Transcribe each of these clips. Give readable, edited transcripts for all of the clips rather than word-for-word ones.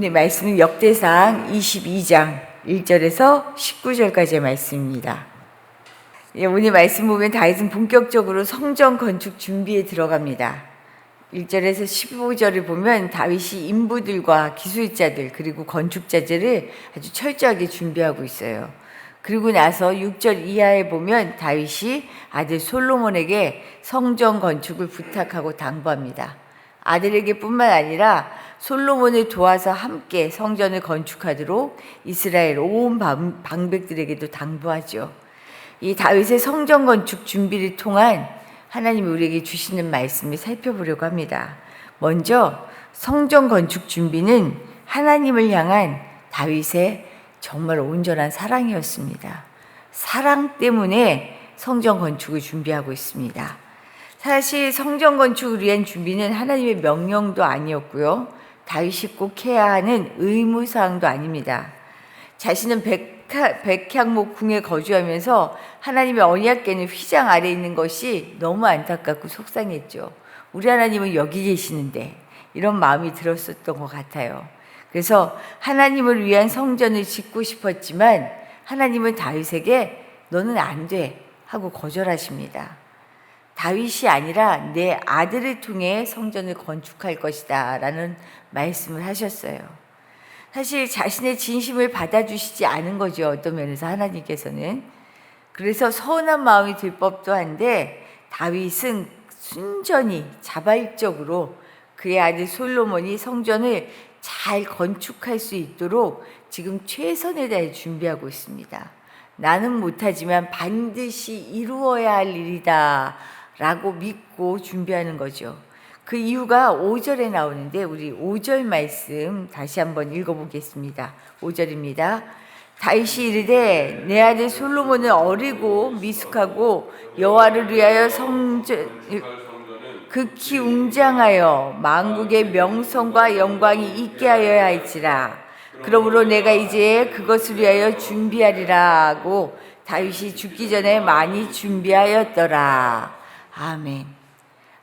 오늘 말씀은 역대상 22장 1절에서 19절까지의 말씀입니다. 오늘 말씀 보면 다윗은 본격적으로 성전 건축 준비에 들어갑니다. 1절에서 15절을 보면 다윗이 인부들과 기술자들 그리고 건축자들을 아주 철저하게 준비하고 있어요. 그리고 나서 6절 이하에 보면 다윗이 아들 솔로몬에게 성전 건축을 부탁하고 당부합니다. 아들에게 뿐만 아니라 솔로몬을 도와서 함께 성전을 건축하도록 이스라엘 온 방백들에게도 당부하죠. 이 다윗의 성전 건축 준비를 통한 하나님이 우리에게 주시는 말씀을 살펴보려고 합니다. 먼저 성전 건축 준비는 하나님을 향한 다윗의 정말 온전한 사랑이었습니다. 사랑 때문에 성전 건축을 준비하고 있습니다. 사실 성전 건축을 위한 준비는 하나님의 명령도 아니었고요. 다윗이 꼭 해야 하는 의무사항도 아닙니다. 자신은 백향목 궁에 거주하면서 하나님의 언약궤는 휘장 아래에 있는 것이 너무 안타깝고 속상했죠. 우리 하나님은 여기 계시는데 이런 마음이 들었었던 것 같아요. 그래서 하나님을 위한 성전을 짓고 싶었지만 하나님은 다윗에게 너는 안 돼 하고 거절하십니다. 다윗이 아니라 내 아들을 통해 성전을 건축할 것이다 라는 말씀을 하셨어요. 사실 자신의 진심을 받아주시지 않은 거죠. 어떤 면에서 하나님께서는. 그래서 서운한 마음이 들 법도 한데 다윗은 순전히 자발적으로 그의 아들 솔로몬이 성전을 잘 건축할 수 있도록 지금 최선을 다해 준비하고 있습니다. 나는 못하지만 반드시 이루어야 할 일이다 라고 믿고 준비하는 거죠. 그 이유가 5절에 나오는데 우리 5절 말씀 다시 한번 읽어보겠습니다. 5절입니다. 다윗이 이르되 내 아들 솔로몬은 어리고 미숙하고 여호와를 위하여 성전 극히 웅장하여 만국의 명성과 영광이 있게 하여야 할지라. 그러므로 내가 이제 그것을 위하여 준비하리라 하고 다윗이 죽기 전에 많이 준비하였더라. 아멘.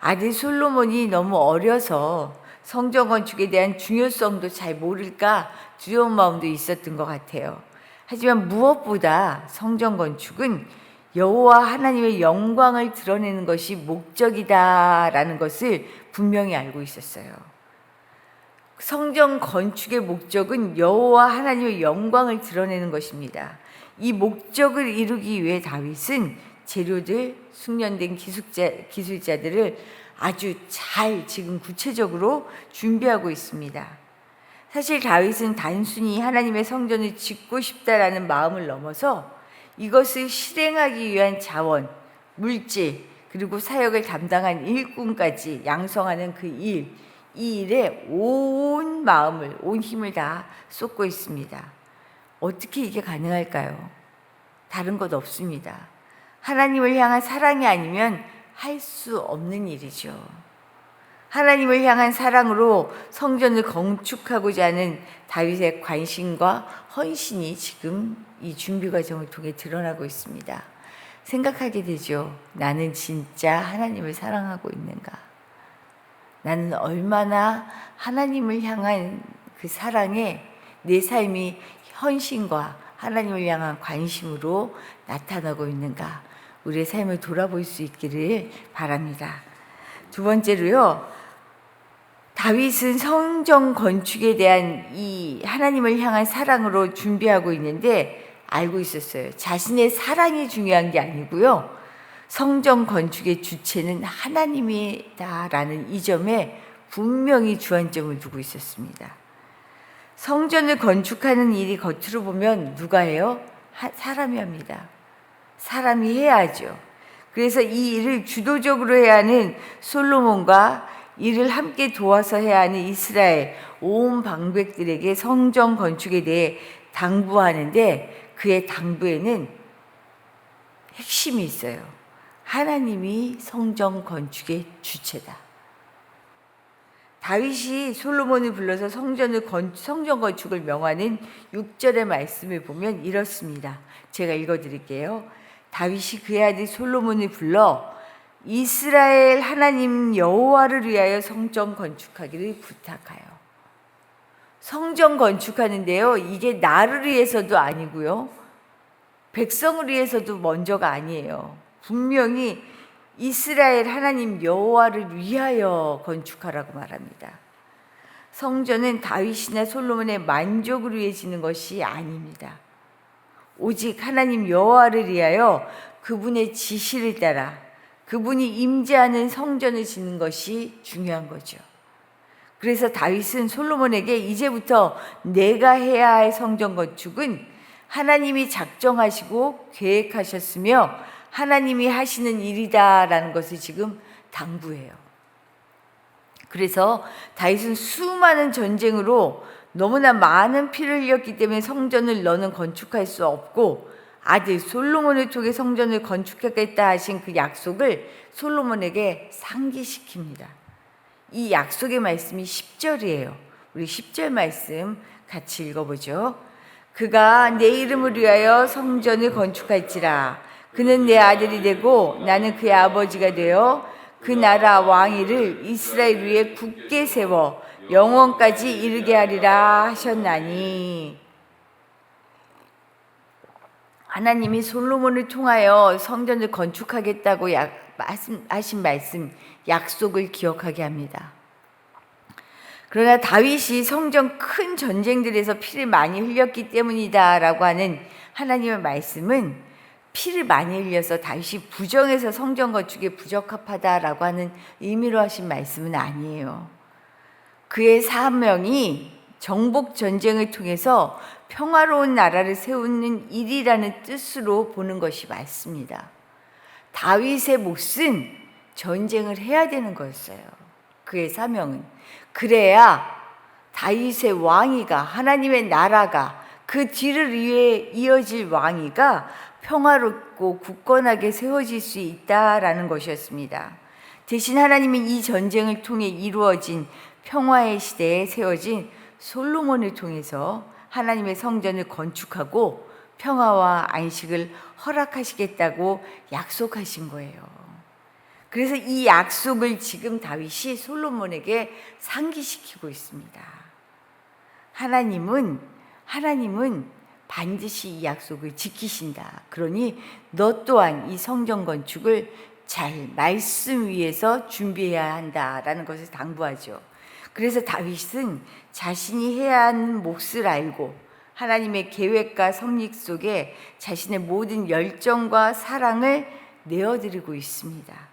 아들 솔로몬이 너무 어려서 성전 건축에 대한 중요성도 잘 모를까 두려운 마음도 있었던 것 같아요. 하지만 무엇보다 성전 건축은 여호와 하나님의 영광을 드러내는 것이 목적이다라는 것을 분명히 알고 있었어요. 성전 건축의 목적은 여호와 하나님의 영광을 드러내는 것입니다. 이 목적을 이루기 위해 다윗은 재료들, 숙련된 기술자들을 아주 잘 지금 구체적으로 준비하고 있습니다. 사실 다윗은 단순히 하나님의 성전을 짓고 싶다라는 마음을 넘어서 이것을 실행하기 위한 자원, 물질, 그리고 사역을 담당한 일꾼까지 양성하는 이 일에 온 마음을, 온 힘을 다 쏟고 있습니다. 어떻게 이게 가능할까요? 다른 것 없습니다. 하나님을 향한 사랑이 아니면 할 수 없는 일이죠. 하나님을 향한 사랑으로 성전을 건축하고자 하는 다윗의 관심과 헌신이 지금 이 준비 과정을 통해 드러나고 있습니다. 생각하게 되죠. 나는 진짜 하나님을 사랑하고 있는가? 나는 얼마나 하나님을 향한 그 사랑에 내 삶이 헌신과 하나님을 향한 관심으로 나타나고 있는가? 우리의 삶을 돌아볼 수 있기를 바랍니다. 두 번째로요, 다윗은 성전 건축에 대한 이 하나님을 향한 사랑으로 준비하고 있는데 알고 있었어요. 자신의 사랑이 중요한 게 아니고요, 성전 건축의 주체는 하나님이다라는 이 점에 분명히 주안점을 두고 있었습니다. 성전을 건축하는 일이 겉으로 보면 누가 해요? 사람이 합니다. 사람이 해야 하죠. 그래서 이 일을 주도적으로 해야 하는 솔로몬과 이를 함께 도와서 해야 하는 이스라엘 온 방백들에게 성전 건축에 대해 당부하는데 그의 당부에는 핵심이 있어요. 하나님이 성전 건축의 주체다. 다윗이 솔로몬을 불러서 성전 건축을 명하는 6절의 말씀을 보면 이렇습니다. 제가 읽어드릴게요. 다윗이 그의 아들 솔로몬을 불러 이스라엘 하나님 여호와를 위하여 성전 건축하기를 부탁하여. 성전 건축하는데요. 이게 나를 위해서도 아니고요. 백성을 위해서도 먼저가 아니에요. 분명히 이스라엘 하나님 여호와를 위하여 건축하라고 말합니다. 성전은 다윗이나 솔로몬의 만족을 위해 지는 것이 아닙니다. 오직 하나님 여호와를 위하여 그분의 지시를 따라 그분이 임재하는 성전을 짓는 것이 중요한 거죠. 그래서 다윗은 솔로몬에게 이제부터 내가 해야 할 성전 건축은 하나님이 작정하시고 계획하셨으며 하나님이 하시는 일이다라는 것을 지금 당부해요. 그래서 다윗은 수많은 전쟁으로 너무나 많은 피를 흘렸기 때문에 성전을 너는 건축할 수 없고 아들 솔로몬을 통해 성전을 건축하겠다 하신 그 약속을 솔로몬에게 상기시킵니다. 이 약속의 말씀이 10절이에요. 우리 10절 말씀 같이 읽어보죠. 그가 내 이름을 위하여 성전을 건축할지라. 그는 내 아들이 되고 나는 그의 아버지가 되어 그 나라 왕위를 이스라엘 위에 굳게 세워 영원까지 이르게 하리라 하셨나니. 하나님이 솔로몬을 통하여 성전을 건축하겠다고 하신 말씀, 약속을 기억하게 합니다. 그러나 다윗이 성전 큰 전쟁들에서 피를 많이 흘렸기 때문이다라고 하는 하나님의 말씀은 피를 많이 흘려서 다윗이 부정해서 성전 건축에 부적합하다라고 하는 의미로 하신 말씀은 아니에요. 그의 사명이 정복 전쟁을 통해서 평화로운 나라를 세우는 일이라는 뜻으로 보는 것이 맞습니다. 다윗의 몫은 전쟁을 해야 되는 거였어요. 그의 사명은. 그래야 다윗의 왕위가, 하나님의 나라가, 그 뒤를 위해 이어질 왕위가 평화롭고 굳건하게 세워질 수 있다라는 것이었습니다. 대신 하나님이 이 전쟁을 통해 이루어진 평화의 시대에 세워진 솔로몬을 통해서 하나님의 성전을 건축하고 평화와 안식을 허락하시겠다고 약속하신 거예요. 그래서 이 약속을 지금 다윗이 솔로몬에게 상기시키고 있습니다. 하나님은 반드시 이 약속을 지키신다. 그러니 너 또한 이 성전 건축을 잘 말씀 위에서 준비해야 한다라는 것을 당부하죠. 그래서 다윗은 자신이 해야 하는 몫을 알고 하나님의 계획과 섭리 속에 자신의 모든 열정과 사랑을 내어드리고 있습니다.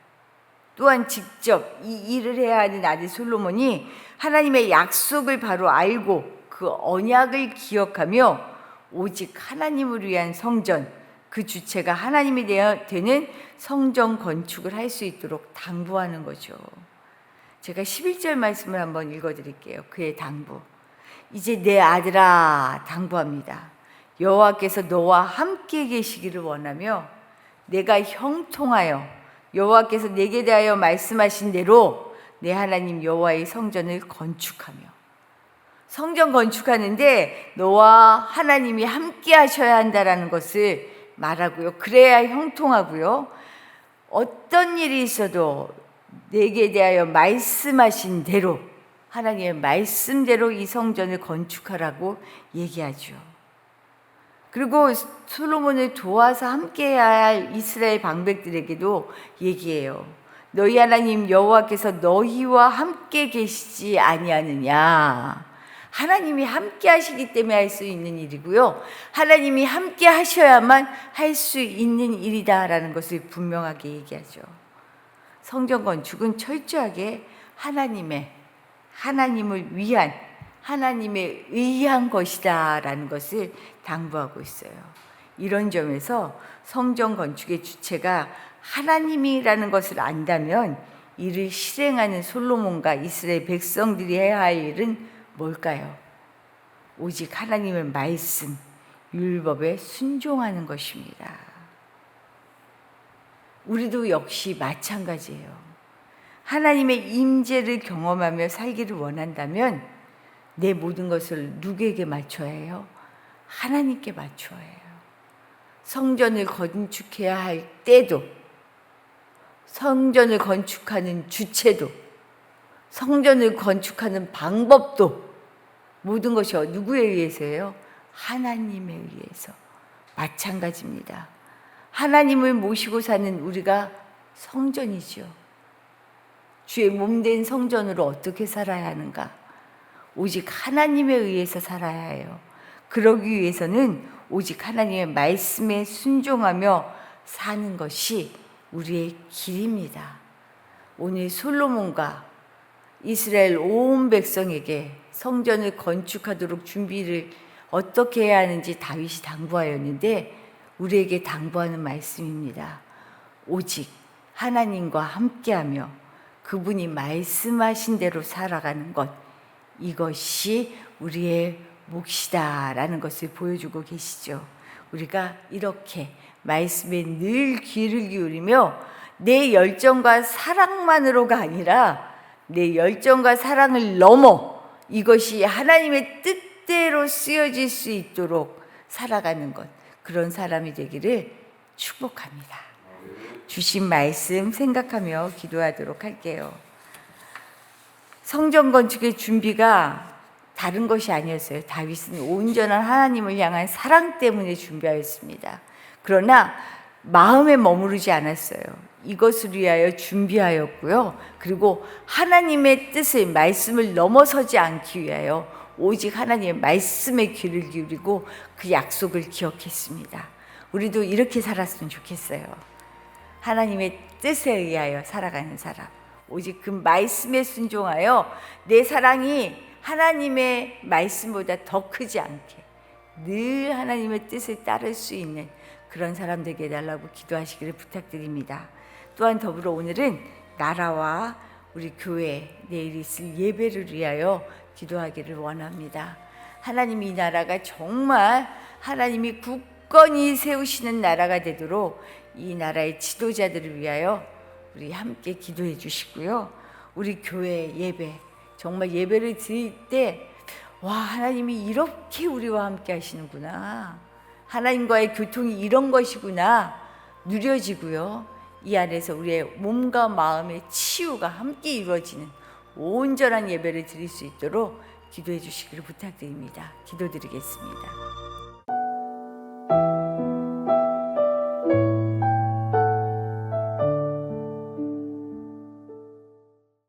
또한 직접 이 일을 해야 하는 아들 솔로몬이 하나님의 약속을 바로 알고 그 언약을 기억하며 오직 하나님을 위한 성전, 그 주체가 하나님이 되는 성전 건축을 할 수 있도록 당부하는 거죠. 제가 11절 말씀을 한번 읽어드릴게요. 그의 당부. 이제 내 아들아, 당부합니다. 여호와께서 너와 함께 계시기를 원하며 내가 형통하여 여호와께서 내게 대하여 말씀하신 대로 내 하나님 여호와의 성전을 건축하며. 성전 건축하는데 너와 하나님이 함께 하셔야 한다라는 것을 말하고요. 그래야 형통하고요. 어떤 일이 있어도 내게 대하여 말씀하신 대로, 하나님의 말씀대로 이 성전을 건축하라고 얘기하죠. 그리고 솔로몬을 도와서 함께해야 할 이스라엘 방백들에게도 얘기해요. 너희 하나님 여호와께서 너희와 함께 계시지 아니하느냐. 하나님이 함께 하시기 때문에 할 수 있는 일이고요. 하나님이 함께 하셔야만 할 수 있는 일이다라는 것을 분명하게 얘기하죠. 성전 건축은 철저하게 하나님을 위한, 하나님에 의한 것이다라는 것을 당부하고 있어요. 이런 점에서 성전 건축의 주체가 하나님이라는 것을 안다면 이를 실행하는 솔로몬과 이스라엘 백성들이 해야 할 일은 뭘까요? 오직 하나님의 말씀, 율법에 순종하는 것입니다. 우리도 역시 마찬가지예요. 하나님의 임재를 경험하며 살기를 원한다면 내 모든 것을 누구에게 맞춰야 해요? 하나님께 맞춰야 해요. 성전을 건축해야 할 때도, 성전을 건축하는 주체도, 성전을 건축하는 방법도 모든 것이 누구에 의해서예요? 하나님에 의해서. 마찬가지입니다. 하나님을 모시고 사는 우리가 성전이죠. 주의 몸된 성전으로 어떻게 살아야 하는가? 오직 하나님에 의해서 살아야 해요. 그러기 위해서는 오직 하나님의 말씀에 순종하며 사는 것이 우리의 길입니다. 오늘 솔로몬과 이스라엘 온 백성에게 성전을 건축하도록 준비를 어떻게 해야 하는지 다윗이 당부하였는데 우리에게 당부하는 말씀입니다. 오직 하나님과 함께하며 그분이 말씀하신 대로 살아가는 것, 이것이 우리의 몫이다라는 것을 보여주고 계시죠. 우리가 이렇게 말씀에 늘 귀를 기울이며 내 열정과 사랑만으로가 아니라 내 열정과 사랑을 넘어 이것이 하나님의 뜻대로 쓰여질 수 있도록 살아가는 것, 그런 사람이 되기를 축복합니다. 주신 말씀 생각하며 기도하도록 할게요. 성전 건축의 준비가 다른 것이 아니었어요. 다윗은 온전한 하나님을 향한 사랑 때문에 준비하였습니다. 그러나 마음에 머무르지 않았어요. 이것을 위하여 준비하였고요. 그리고 하나님의 뜻을, 말씀을 넘어서지 않기 위하여 오직 하나님의 말씀에 귀를 기울이고 그 약속을 기억했습니다. 우리도 이렇게 살았으면 좋겠어요. 하나님의 뜻에 의하여 살아가는 사람, 오직 그 말씀에 순종하여 내 사랑이 하나님의 말씀보다 더 크지 않게 늘 하나님의 뜻을 따를 수 있는 그런 사람 되게 해달라고 기도하시기를 부탁드립니다. 또한 더불어 오늘은 나라와 우리 교회 내일 있을 예배를 위하여 기도하기를 원합니다. 하나님, 이 나라가 정말 하나님이 굳건히 세우시는 나라가 되도록 이 나라의 지도자들을 위하여 우리 함께 기도해 주시고요. 우리 교회 예배, 정말 예배를 드릴 때 와, 하나님이 이렇게 우리와 함께 하시는구나, 하나님과의 교통이 이런 것이구나 누려지고요. 이 안에서 우리의 몸과 마음의 치유가 함께 이루어지는 온전한 예배를 드릴 수 있도록 기도해 주시기를 부탁드립니다. 기도드리겠습니다.